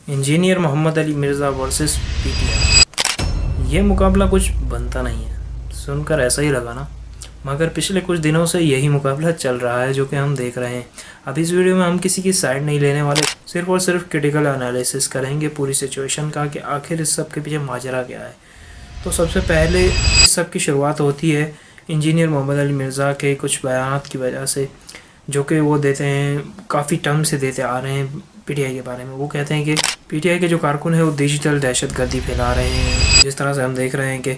Engineer Mohammad Ali Mirza versus PTI. ये मुकाबला कुछ बनता नहीं है, सुनकर ऐसा ही लगा ना, मगर पिछले कुछ दिनों से यही मुकाबला चल रहा है जो कि हम देख रहे हैं। अब इस वीडियो में हम किसी की साइड नहीं लेने वाले, सिर्फ और सिर्फ क्रिटिकल एनालिसिस करेंगे पूरी सिचुएशन का कि आखिर इस सब के पीछे माजरा क्या है। तो सबसे पहले इस सब की शुरुआत होती है इंजीनियर मोहम्मद अली मिर्ज़ा के कुछ बयानात की वजह से, जो कि वो देते हैं, काफ़ी टर्म से देते आ रहे हैं पीटीआई के बारे में। वो कहते हैं कि पीटीआई के जो कारकुन हैं वो डिजिटल दहशतगर्दी फैला रहे हैं। जिस तरह से हम देख रहे हैं कि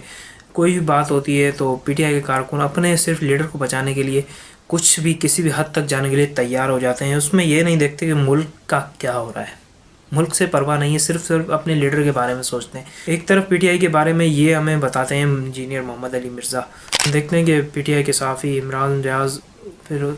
कोई भी बात होती है तो पीटीआई के कारकुन अपने सिर्फ लीडर को बचाने के लिए कुछ भी किसी भी हद तक जाने के लिए तैयार हो जाते हैं। उसमें ये नहीं देखते कि मुल्क का क्या हो रहा है, मुल्क से परवाह नहीं है, सिर्फ अपने लीडर के बारे में सोचते हैं। एक तरफ पीटीआई के बारे में ये हमें बताते हैं इंजीनियर मोहम्मद अली मिर्ज़ा। देखते हैं कि पीटीआई के साफ़ी इमरान रियाज फिर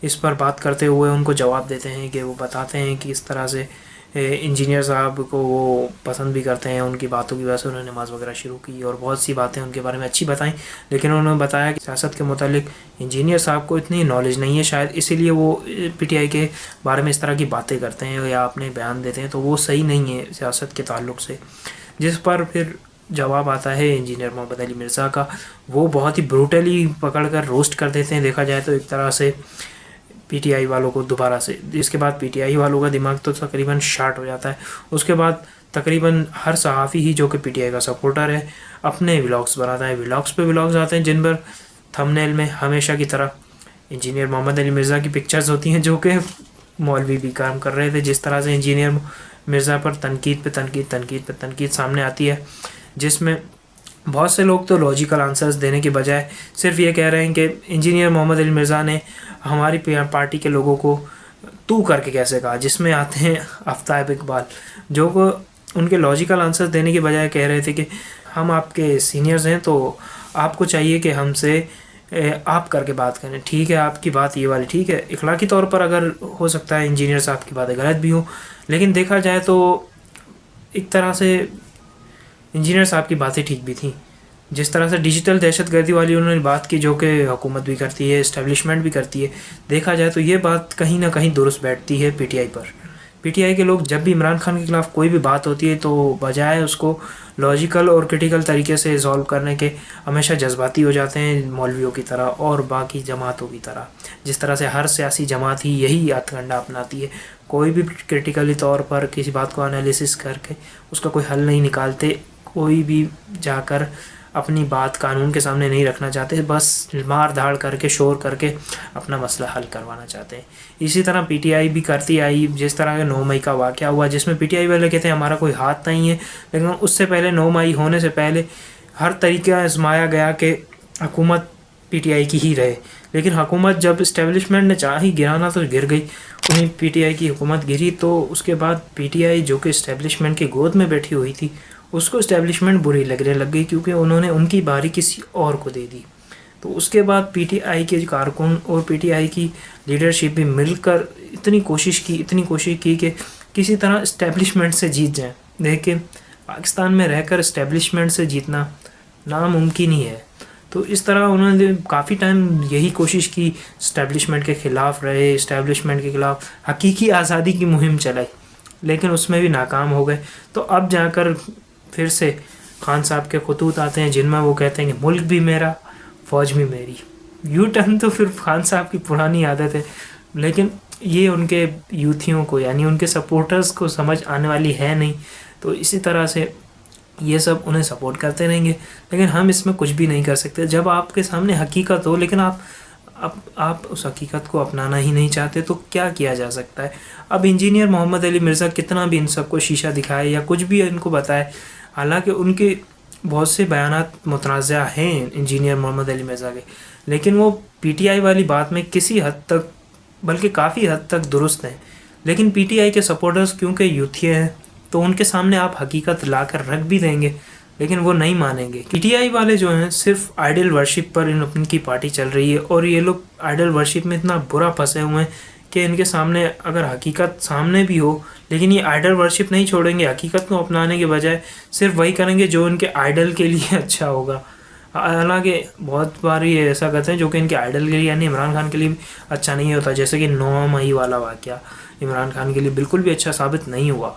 इस पर बात करते हुए उनको जवाब देते हैं कि वो बताते हैं कि इस तरह से इंजीनियर साहब को वो पसंद भी करते हैं, उनकी बातों की वजह से उन्होंने नमाज़ वगैरह शुरू की और बहुत सी बातें उनके बारे में अच्छी बताई। लेकिन उन्होंने बताया कि सियासत के मुतालिक इंजीनियर साहब को इतनी नॉलेज नहीं है, शायद इसीलिए वो पीटीआई के बारे में इस तरह की बातें करते हैं या अपने बयान देते हैं, तो वो सही नहीं है सियासत के ताल्लुक़ से। जिस पर फिर जवाब आता है इंजीनियर मोहम्मद अली मिर्ज़ा का। वो बहुत ही ब्रूटली पकड़ कर रोस्ट कर देते हैं, देखा जाए तो एक तरह से पीटीआई वालों को दोबारा से। इसके बाद पीटीआई वालों का दिमाग तो तकरीबन शार्ट हो जाता है। उसके बाद तकरीबन हर सहाफ़ी ही जो कि पीटीआई का सपोर्टर है अपने व्लॉग्स बनाता है। व्लॉग्स पे व्लॉग्स आते हैं जिन पर थंबनेल में हमेशा की तरह इंजीनियर मोहम्मद अली मिर्ज़ा की पिक्चर्स होती हैं, जो कि मौलवी भी काम कर रहे थे। जिस तरह से इंजीनियर मिर्ज़ा पर तनकीद सामने आती है, जिसमें बहुत से लोग तो लॉजिकल आंसर्स देने के बजाय सिर्फ ये कह रहे हैं कि इंजीनियर मोहम्मद अली मिर्ज़ा ने हमारी पार्टी के लोगों को तू करके कैसे कहा, जिसमें आते हैं आफ्ताब इकबाल, जो को उनके लॉजिकल आंसर्स देने के बजाय कह रहे थे कि हम आपके सीनियर्स हैं तो आपको चाहिए कि हमसे आप करके बात करें। ठीक है, आपकी बात ये वाली ठीक है, इखलाकी तौर पर अगर हो सकता है इंजीनियर साहब की बातें गलत भी हो, लेकिन देखा जाए तो एक तरह से इंजीनियर साहब की बातें ठीक भी थी। जिस तरह से डिजिटल दहशतगर्दी वाली उन्होंने बात की, जो कि हुकूमत भी करती है, इस्टेब्लिशमेंट भी करती है, देखा जाए तो ये बात कहीं ना कहीं दुरुस्त बैठती है पीटीआई पर। पीटीआई के लोग जब भी इमरान खान के ख़िलाफ़ कोई भी बात होती है तो बजाय उसको लॉजिकल और क्रिटिकल तरीके से सॉल्व करने के हमेशा जज्बाती हो जाते हैं, मौलवियों की तरह और बाकी जमातों की तरह। जिस तरह से हर सियासी जमात ही यही हथकंडा अपनाती है, कोई भी क्रिटिकली तौर पर किसी बात को एनालिसिस करके उसका कोई हल नहीं निकालते, कोई भी जाकर अपनी बात कानून के सामने नहीं रखना चाहते, बस मार धाड़ करके शोर करके अपना मसला हल करवाना चाहते हैं। इसी तरह पीटीआई भी करती आई। जिस तरह का 9 मई का वाक़या हुआ, जिसमें पीटीआई वाले कहते हैं हमारा कोई हाथ नहीं है, लेकिन उससे पहले 9 मई होने से पहले हर तरीका आजमाया गया कि हुकूमत पीटीआई की ही रहे। लेकिन हुकूमत जब इस्टेब्लिशमेंट ने चाह ही गिराना तो गिर गई, वहीं पीटीआई की हुकूमत गिरी। तो उसके बाद पीटीआई जो कि इस्टेब्लिशमेंट की गोद में बैठी हुई थी, उसको इस्टेब्लिशमेंट बुरी लगने लग गई, क्योंकि उन्होंने उनकी बारी किसी और को दे दी। तो उसके बाद पीटीआई के कारकुन और पीटीआई की लीडरशिप भी मिलकर इतनी कोशिश की कि किसी तरह इस्टेब्लिशमेंट से जीत जाएं। देखिए, पाकिस्तान में रहकर इस्टेब्लिशमेंट से जीतना नामुमकिन ही है। तो इस तरह उन्होंने काफ़ी टाइम यही कोशिश की, इस्टेब्लिशमेंट के ख़िलाफ़ रहे, इस्टेब्लिशमेंट के ख़िलाफ़ हकीकी आज़ादी की मुहिम चलाई, लेकिन उसमें भी नाकाम हो गए। तो अब जाकर फिर से खान साहब के खतूत आते हैं जिनमें वो कहते हैं कि मुल्क भी मेरा, फ़ौज भी मेरी। यू टर्न तो फिर खान साहब की पुरानी आदत है, लेकिन ये उनके यूथियों को यानी उनके सपोर्टर्स को समझ आने वाली है नहीं। तो इसी तरह से ये सब उन्हें सपोर्ट करते रहेंगे, लेकिन हम इसमें कुछ भी नहीं कर सकते। जब आपके सामने हकीकत हो लेकिन आप उस हकीकत को अपनाना ही नहीं चाहते तो क्या किया जा सकता है। अब इंजीनियर मोहम्मद अली मिर्ज़ा कितना भी इन सबको शीशा दिखाए या कुछ भी इनको बताए, हालांकि उनके बहुत से बयानात मुतनाज़ा हैं इंजीनियर मोहम्मद अली मिर्ज़ा के, लेकिन वो पीटीआई वाली बात में किसी हद तक, बल्कि काफ़ी हद तक दुरुस्त हैं। लेकिन पीटीआई के सपोर्टर्स क्योंकि यूथिया हैं तो उनके सामने आप हकीकत ला कर रख भी देंगे, लेकिन वो नहीं मानेंगे। पीटीआई वाले जो हैं सिर्फ आइडल वर्शिप पर इनकी पार्टी चल रही है, और ये लोग आइडल वर्शिप में इतना बुरा फंसे हुए हैं कि इनके सामने अगर हकीकत सामने भी हो, लेकिन ये आइडल वर्शिप नहीं छोड़ेंगे। हकीकत को अपनाने के बजाय सिर्फ वही करेंगे जो इनके आइडल के लिए अच्छा होगा। हालांकि बहुत बार ये ऐसा करते हैं जो कि इनके आइडल के लिए यानी इमरान खान के लिए अच्छा नहीं होता, जैसे कि 9 मई वाला वाक़या इमरान खान के लिए बिल्कुल भी अच्छा साबित नहीं हुआ।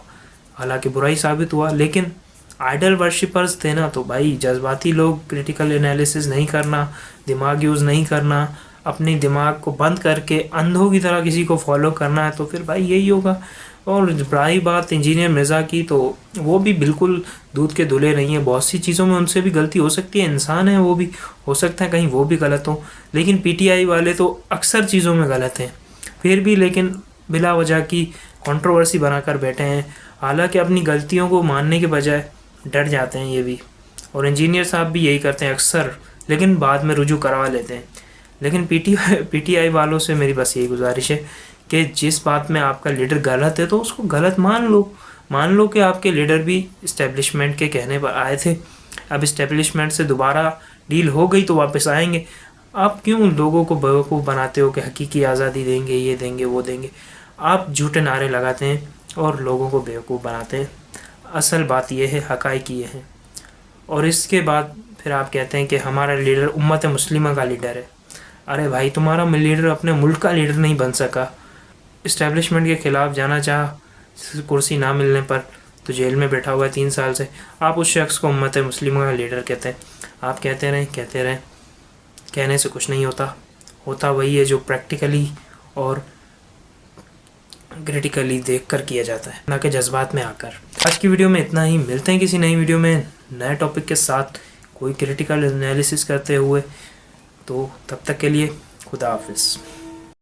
हालांकि बुराई साबित हुआ, लेकिन आइडल वर्शिपर्स थे ना, तो भाई जज्बाती लोग, क्रिटिकल एनालिसिस नहीं करना, दिमाग यूज़ नहीं करना, अपनी दिमाग को बंद करके अंधों की तरह किसी को फॉलो करना है, तो फिर भाई यही होगा। और रही बात इंजीनियर मिर्ज़ा की, तो वो भी बिल्कुल दूध के धुले नहीं है, बहुत सी चीज़ों में उनसे भी गलती हो सकती है, इंसान है वो भी, हो सकता है कहीं वो भी गलत हो, लेकिन पीटीआई वाले तो अक्सर चीज़ों में गलत हैं, फिर भी लेकिन बिला वजह की कंट्रोवर्सी बनाकर बैठे हैं। हालांकि अपनी गलतियों को मानने के बजाय डर जाते हैं ये भी, और इंजीनियर साहब भी यही करते हैं अक्सर, लेकिन बाद में रुजू करवा लेते हैं। लेकिन पीटीआई वालों से मेरी बस यही गुजारिश है कि जिस बात में आपका लीडर गलत है तो उसको गलत मान लो कि आपके लीडर भी इस्टेब्लिशमेंट के कहने पर आए थे, अब इस्टेब्लिशमेंट से दोबारा डील हो गई तो वापस आएंगे। आप क्यों लोगों को बेवकूफ़ बनाते हो कि हकीकी आज़ादी देंगे, ये देंगे, वो देंगे। आप झूठे नारे लगाते हैं और लोगों को बेवकूफ़ बनाते हैं। असल बात यह है, हक़ाइक़ ये है। और इसके बाद फिर आप कहते हैं कि हमारा लीडर उम्मत मुस्लिमा का लीडर है। अरे भाई, तुम्हारा लीडर अपने मुल्क का लीडर नहीं बन सका, इस्टेब्लिशमेंट के ख़िलाफ़ जाना चाहा, कुर्सी ना मिलने पर तो जेल में बैठा हुआ है 3 साल से, आप उस शख्स को उम्मत मुस्लिमा का लीडर कहते हैं। आप कहते रहें, कहने से कुछ नहीं होता वही है जो प्रैक्टिकली और क्रिटिकली देखकर किया जाता है, ना कि जज्बात में आकर। आज की वीडियो में इतना ही, मिलते हैं किसी नई वीडियो में नए टॉपिक के साथ, कोई क्रिटिकल एनालिसिस करते हुए। तो तब तक के लिए खुदा हाफिज़।